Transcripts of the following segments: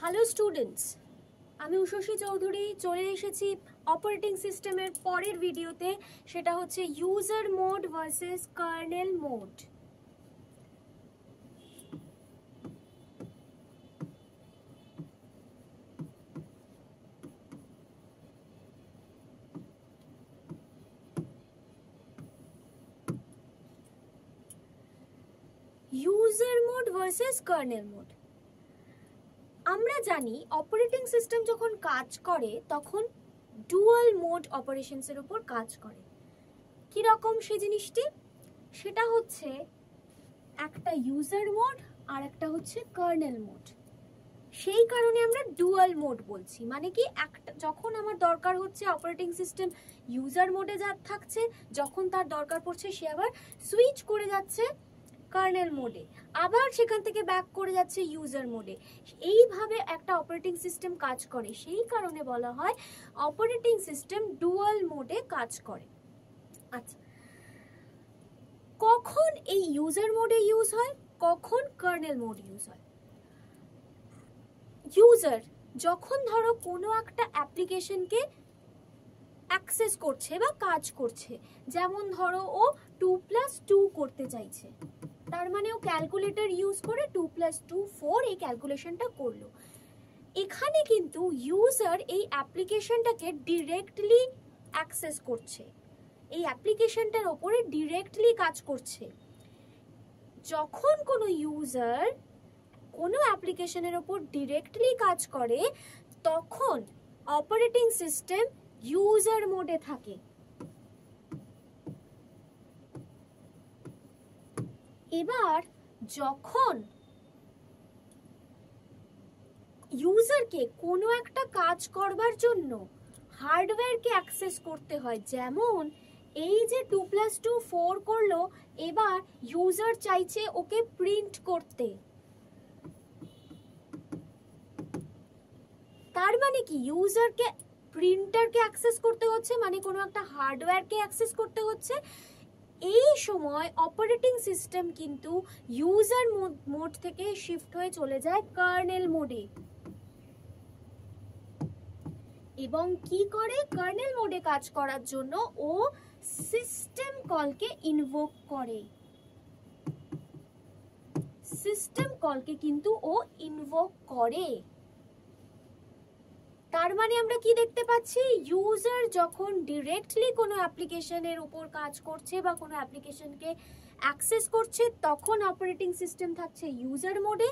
Hello students, আমি উষসী চৌধুরী চলে এসেছি অপারেটিং সিস্টেমের পরের ভিডিওতে। সেটা হচ্ছে user mode versus kernel mode. User mode versus kernel mode. আমরা জানি অপারেটিং সিস্টেম যখন কাজ করে তখন ডুয়াল মোড অপারেশনসের উপর কাজ করে। কি রকম সেই জিনিসটি? সেটা হচ্ছে একটা ইউজার মোড আর একটা হচ্ছে কার্নেল মোড। সেই কারণে আমরা ডুয়াল মোড বলছি। মানে কি, একটা যখন আমার দরকার হচ্ছে অপারেটিং সিস্টেম ইউজার মোডে থাকছে, যখন তার দরকার পড়ছে সে আবার সুইচ করে যাচ্ছে কার্নেল মোডে, আবার সেখান থেকে ব্যাক করে যাচ্ছে ইউজার মোডে। এইভাবে একটা অপারেটিং সিস্টেম কাজ করে। সেই কারণে বলা হয় অপারেটিং সিস্টেম ডুয়াল মোডে কাজ করে। আচ্ছা, কখন এই ইউজার মোডে ইউজ হয়, কখন কার্নেল মোড ইউজ হয়? ইউজার যখন ধরো কোনো একটা অ্যাপ্লিকেশনকে অ্যাক্সেস করছে বা কাজ করছে, যেমন ধরো ও 2+2 করতে চাইছে, তার মানে ও ক্যালকুলেটর ইউজ করে 2+2 4 এই ক্যালকুলেশনটা করলো। এখানে কিন্তু ইউজার এই অ্যাপ্লিকেশনটাকে ডিরেক্টলি অ্যাক্সেস করছে, এই অ্যাপ্লিকেশনটার ওপরে ডিরেক্টলি কাজ করছে। যখন কোনো ইউজার কোনো অ্যাপ্লিকেশনের ওপর ডিরেক্টলি কাজ করে তখন অপারেটিং সিস্টেম ইউজার মোডে থাকে। এবার যখন ইউজারকে কোনো একটা কাজ করবার জন্য হার্ডওয়্যারকে অ্যাক্সেস করতে হয়, যেমন এই যে 2+2 4 করলো, এবার ইউজার চাইছে ওকে প্রিন্ট করতে। তার মানে কি, ইউজারকে প্রিন্টারকে অ্যাক্সেস করতে হচ্ছে, মানে কোনো একটা হার্ডওয়্যারকে অ্যাক্সেস করতে হচ্ছে। এই সময় অপারেটিং সিস্টেম কিন্তু ইউজার মোড থেকে শিফট হয়ে চলে যায় কার্নেল মোডে। এবং কি করে, কার্নেল মোডে কাজ করার জন্য ও সিস্টেম কলকে ইনভোক করে। সিস্টেম কলকে কিন্তু ও ইনভোক করে। তার মানে আমরা কি দেখতে পাচ্ছি, ইউজার যখন ডিরেক্টলি কোনো অ্যাপ্লিকেশনের উপর কাজ করছে বা কোনো অ্যাপ্লিকেশনকে অ্যাক্সেস করছে তখন অপারেটিং সিস্টেম থাকছে ইউজার মোডে।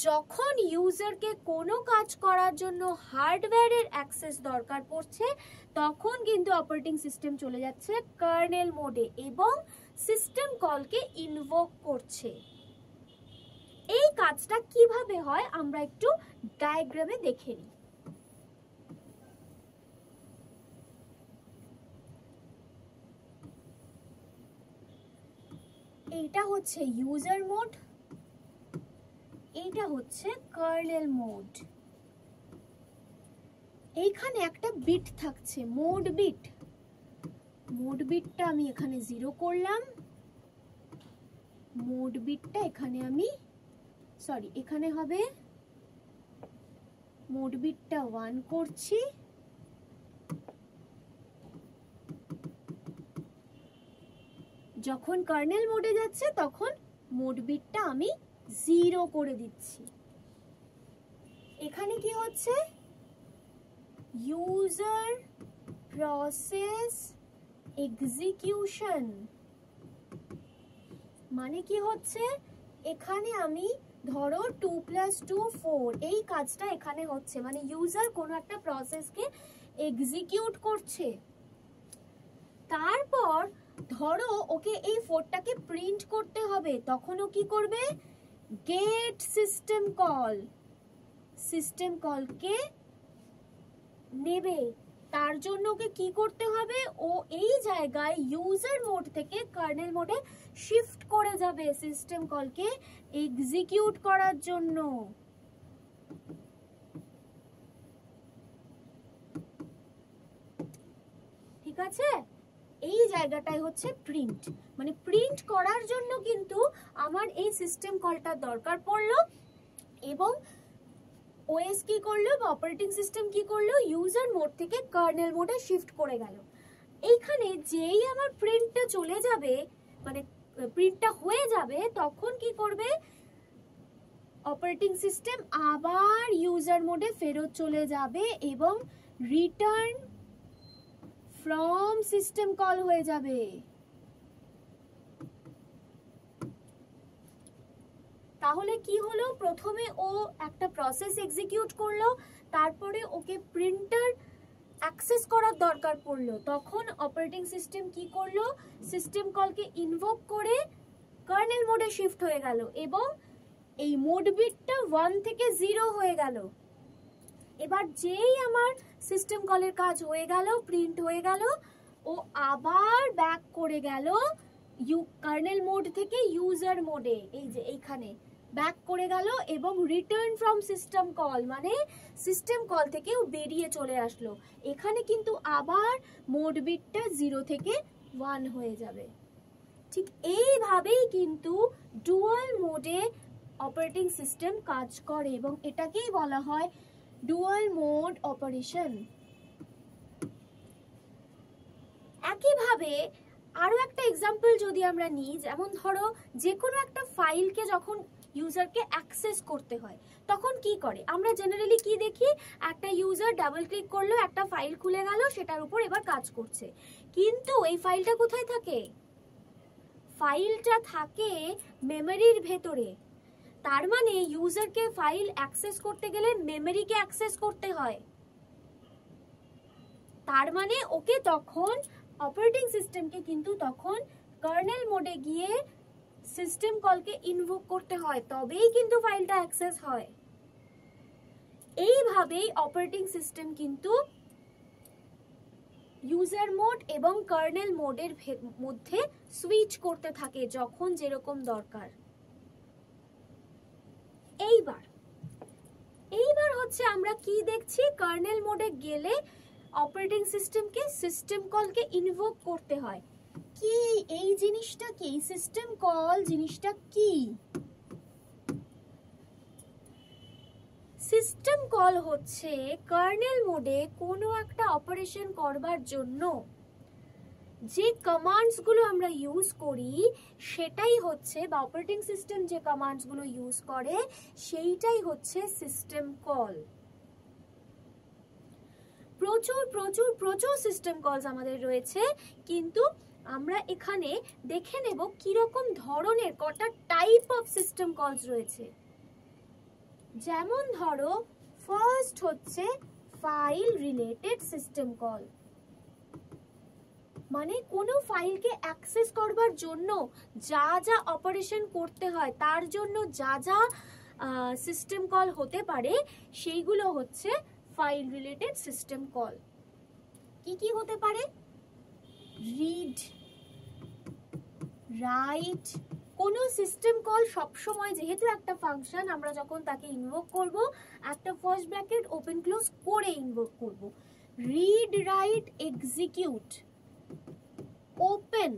যখন ইউজারকে কোনো কাজ করার জন্য হার্ডওয়্যারের অ্যাক্সেস দরকার পড়ছে তখন কিন্তু অপারেটিং সিস্টেম চলে যাচ্ছে কার্নেল মোডে এবং সিস্টেম কলকে ইনভোক করছে। এই কাজটা কিভাবে হয় আমরা একটু ডায়াগ্রামে দেখে নিই। এইটা হচ্ছে ইউজার মোড, এইটা হচ্ছে কার্নেল মোড। এইখানে একটা বিট থাকছে, মোড বিট। মোড বিটটা আমি এখানে 0 করলাম, মোড বিটটা এখানে আমি এখানে হবে মোড বিটটা 1 করছি। যখন কার্নেল মোডে যাচ্ছে তখন মোড বিটটা আমি 0 করে দিচ্ছি। এখানে কি হচ্ছে, ইউজার প্রসেস এক্সিকিউশন। মানে কি হচ্ছে, এখানে আমি ধরো 2+2 4 এই কাজটা এখানে হচ্ছে, মানে ইউজার কোনো একটা প্রসেসকে এক্সিকিউট করছে। তারপর ধরো ওকে এই 4টাকে প্রিন্ট করতে হবে, তখন ও কি করবে, গেট সিস্টেম কল, সিস্টেম কলকে নেবে। তার জন্য ওকে কি করতে হবে, ও এই জায়গায় ইউজার মোড থেকে কার্নেল মোডে শিফট করে যাবে সিস্টেম কলকে এক্সিকিউট করার জন্য। ঠিক আছে, এই জায়গাটাই হচ্ছে প্রিন্ট। মানে প্রিন্ট করার জন্য কিন্তু আমার এই সিস্টেম কলটার দরকার পড়লো এবং ওএস কি করলো বা অপারেটিং সিস্টেম কি করলো, ইউজার মোড থেকে কার্নেল মোডে শিফট করে গেল। এইখানে যেই আমার প্রিন্টটা চলে যাবে, মানে প্রিন্টটা হয়ে যাবে, তখন কি করবে অপারেটিং সিস্টেম আবার ইউজার মোডে ফেরত চলে যাবে এবং রিটার্ন ফ্রম সিস্টেম কল হয়ে যাবে। তাহলে কি হলো, প্রথমে ও একটা প্রসেস এক্সিকিউট করলো, তারপরে ওকে প্রিন্টার অ্যাক্সেস করার দরকার পড়লো, তখন অপারেটিং সিস্টেম কি করলো, সিস্টেম কলকে ইনভোক করে কার্নেল মোডে শিফট হয়ে গেল এবং এই মোড বিটটা 1 থেকে 0 হয়ে গেল। এবার যেই আমার সিস্টেম কলের কাজ হয়ে গেল, প্রিন্ট হয়ে গেল, ও আবার ব্যাক করে গেল কার্নেল মোড থেকে ইউজার মোডে, এই যে এইখানে ব্যাক করে গেল এবং রিটার্ন ফ্রম সিস্টেম কল, মানে সিস্টেম কল থেকে ও বেরিয়ে চলে আসলো। এখানে কিন্তু আবার মোড বিটটা 0 থেকে 1 হয়ে যাবে। ঠিক এইভাবেই কিন্তু ডুয়াল মোডে অপারেটিং সিস্টেম কাজ করে এবং এটাকেই বলা হয় ডুয়াল মোড অপারেশন। একইভাবে আরো একটা এক্সাম্পল যদি আমরা নিই, যেমন ধরো যে কোনো একটা ফাইলকে যখন ইউজারকে অ্যাক্সেস করতে হয় তখন কি করে, আমরা জেনারেলি কি দেখি, একটা ইউজার ডাবল ক্লিক করলো, একটা ফাইল খুলে গেল, সেটার উপর এবার কাজ করছে। কিন্তু এই ফাইলটা কোথায় থাকে, ফাইলটা থাকে মেমোরির ভেতরে। তার মানে ইউজারকে ফাইল অ্যাক্সেস করতে গেলে মেমোরিকে অ্যাক্সেস করতে হয়। তার মানে ওকে তখন অপারেটিং সিস্টেমকে কিন্তু তখন কার্নেল মোডে গিয়ে সিস্টেম কলকে ইনভোক করতে হয়, তবেই কিন্তু ফাইলটা অ্যাক্সেস হয়। এইভাবেই অপারেটিং সিস্টেম কিন্তু ইউজার মোড এবং কার্নেল মোডের মধ্যে সুইচ করতে থাকে যখন যেরকম দরকার। এইবার হচ্ছে আমরা কি দেখছি, কার্নেল মোডে গেলে অপারেটিং সিস্টেমকে সিস্টেম কলকে ইনভোক করতে হয়। কি এই জিনিসটা কি, সিস্টেম কল জিনিসটা কি? সিস্টেম কল হচ্ছে কার্নেল মোডে কোনো একটা অপারেশন করবার জন্য যে কমান্ডস গুলো আমরা ইউজ করি সেটাই হচ্ছে, বা অপারেটিং সিস্টেম যে কমান্ডস গুলো ইউজ করে সেইটাই হচ্ছে সিস্টেম কল। প্রচুর প্রচুর প্রচুর সিস্টেম কলস আমাদের রয়েছে, কিন্তু আমরা এখানে দেখে নেব কিরকম ধরনের, কটা টাইপ অফ সিস্টেম কলস রয়েছে। যেমন ধরো ফার্স্ট হচ্ছে ফাইল রিলেটেড সিস্টেম কল, মানে কোনো ফাইলকে অ্যাক্সেস করবার জন্য যা যা অপারেশন করতে হয়, তার জন্য যা যা সিস্টেম কল হতে পারে সেইগুলো হচ্ছে ফাইল রিলেটেড সিস্টেম কল। কি কি হতে পারে, রিড, রাইট। কোনো সিস্টেম কল সবসময় যেহেতু একটা ফাংশন, আমরা যখন তাকে ইনভোক করব একটা ফার্স্ট ব্র্যাকেট ওপেন ক্লোজ করে ইনভোক করব। রিড, রাইট, এক্সিকিউট, ওপেন,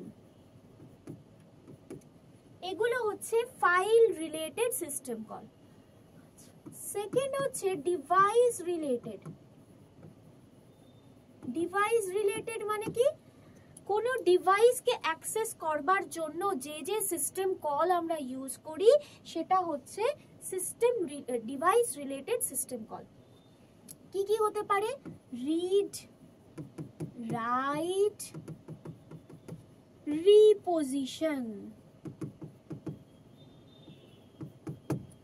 এগুলো হচ্ছে file related system call. Second হচ্ছে ডিভাইস রিলেটেড। ডিভাইস রিলেটেড মানে কি, কোন ডিভাইসকে অ্যাক্সেস করবার জন্য যে যে সিস্টেম কল আমরা ইউজ করি সেটা হচ্ছে system device related system call. কি কি হতে পারে, রিড, রাইট, রিপোজিশন।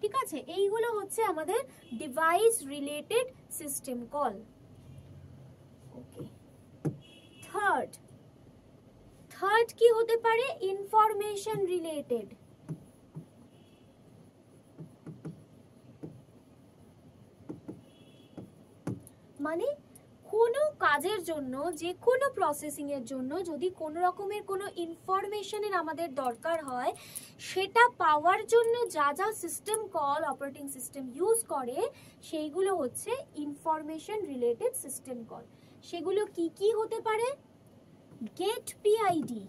ঠিক আছে, এইগুলো হচ্ছে আমাদের ডিভাইস রিলেটেড সিস্টেম কল। ওকে, থার্ড কি হতে পারে, ইনফরমেশন রিলেটেড। মানে কোনো কাজের জন্য, যে কোনো প্রসেসিং এর জন্য যদি কোনো রকমের কোনো ইনফরমেশনের আমাদের দরকার হয়, সেটা পাওয়ার জন্য যা যা system call operating system use করে সেইগুলো হচ্ছে ইনফরমেশন রিলেটেড সিস্টেম কল। সেগুলো কি কি হতে পারে, গেট পিআইডি।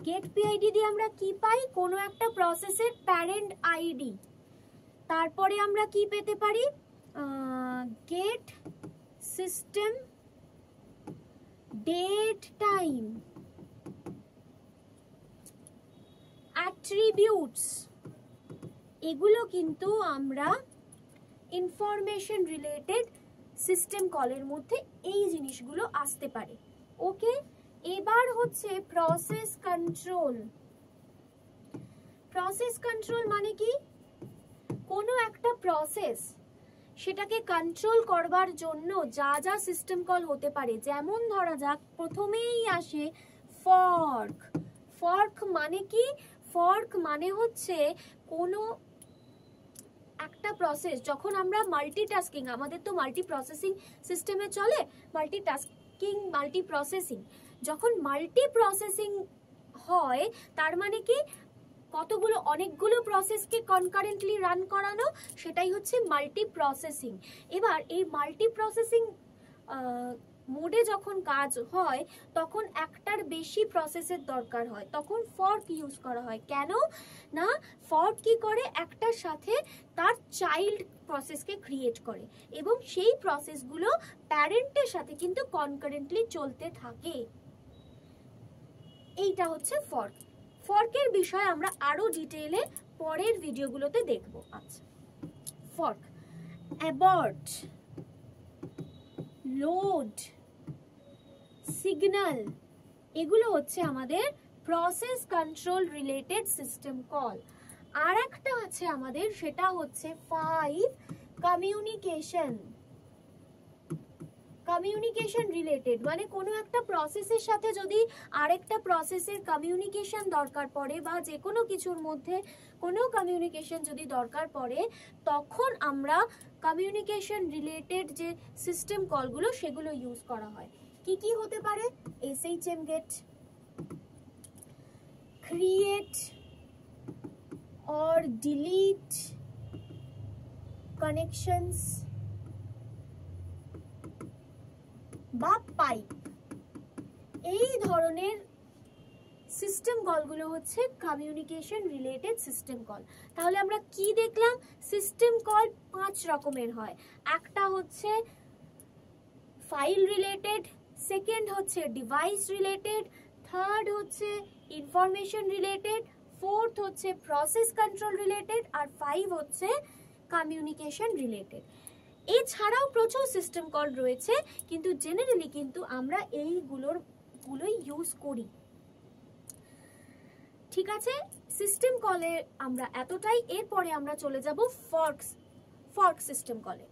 গেট পিআইডি দিয়ে আমরা কি পাই, কোনো একটা প্রসেসের প্যারেন্ট আইডি। তারপরে আমরা কি পেতে পারি, get system date time attributes, এগুলো কিন্তু আমরা ইনফরমেশন রিলেটেড সিস্টেম কলের মধ্যে এই জিনিসগুলো আসতে পারে। ওকে, এবার হচ্ছে প্রসেস কন্ট্রোল। প্রসেস কন্ট্রোল মানে কি, কোনো একটা প্রসেস সেটাকে কন্ট্রোল করবার জন্য যা যা সিস্টেম কল হতে পারে, যেমন ধরা যাক প্রথমেই আসে ফর্ক। ফর্ক মানে কি, ফর্ক মানে হচ্ছে কোনো একটা প্রসেস যখন আমরা মাল্টিটাস্কিং, আমাদের তো মাল্টি প্রসেসিং সিস্টেমে চলে, মাল্টিটাস্কিং মাল্টি প্রসেসিং, যখন মাল্টি প্রসেসিং হয় তার মানে কি কতগুলো অনেকগুলো প্রসেসকে কনকারেন্টলি রান করানো, সেটাই হচ্ছে মাল্টি প্রসেসিং। এবার এই মাল্টি প্রসেসিং মোডে যখন কাজ হয় তখন একটার বেশি প্রসেসের দরকার হয়, তখন ফর্ক ইউজ করা হয়। কেন না, ফর্ক কি করে, একটার সাথে তার চাইল্ড প্রসেসকে ক্রিয়েট করে এবং সেই প্রসেসগুলো প্যারেন্টের সাথে কিন্তু কনকারেন্টলি চলতে থাকে। এইটা হচ্ছে ফর্ক। ফর্কের বিষয়ে আমরা আরো ডিটেইলে পরের ভিডিওগুলোতে দেখব। আচ্ছা, ফর্ক, অ্যাবর্ট, লোড, সিগন্যাল, এগুলো হচ্ছে আমাদের process control related system call. আর একটা আছে আমাদের, সেটা হচ্ছে 5 কমিউনিকেশন। কমিউনিকেশন রিলেটেড মানে কোনো একটা প্রসেসের সাথে যদি আরেকটা প্রসেসের কমিউনিকেশন দরকার পড়ে বা যে কোনো কিছুর মধ্যে কোনো কমিউনিকেশন যদি দরকার পড়ে, তখন আমরা কমিউনিকেশন রিলেটেড যে সিস্টেম কলগুলো সেগুলো ইউজ করা হয়। কি কি হতে পারে, SHM get, create or delete connections বা পাইপ, এই ধরনের সিস্টেম কলগুলো হচ্ছে কমিউনিকেশন রিলেটেড সিস্টেম কল। তাহলে আমরা কি দেখলাম, সিস্টেম কল 5 রকমের হয়। একটা হচ্ছে ফাইল রিলেটেড, সেকেন্ড হচ্ছে ডিভাইস রিলেটেড, থার্ড হচ্ছে ইনফরমেশন রিলেটেড, ফোর্থ হচ্ছে প্রসেস কন্ট্রোল রিলেটেড, আর 5 হচ্ছে কমিউনিকেশন রিলেটেড। এছাড়াও প্রচুর সিস্টেম কল রয়েছে, কিন্তু জেনারেলি কিন্তু আমরা এইগুলোই ইউজ করি। ঠিক আছে, সিস্টেম কলে আমরা এতটাই। এরপরে আমরা চলে যাব ফর্ক সিস্টেম কলে।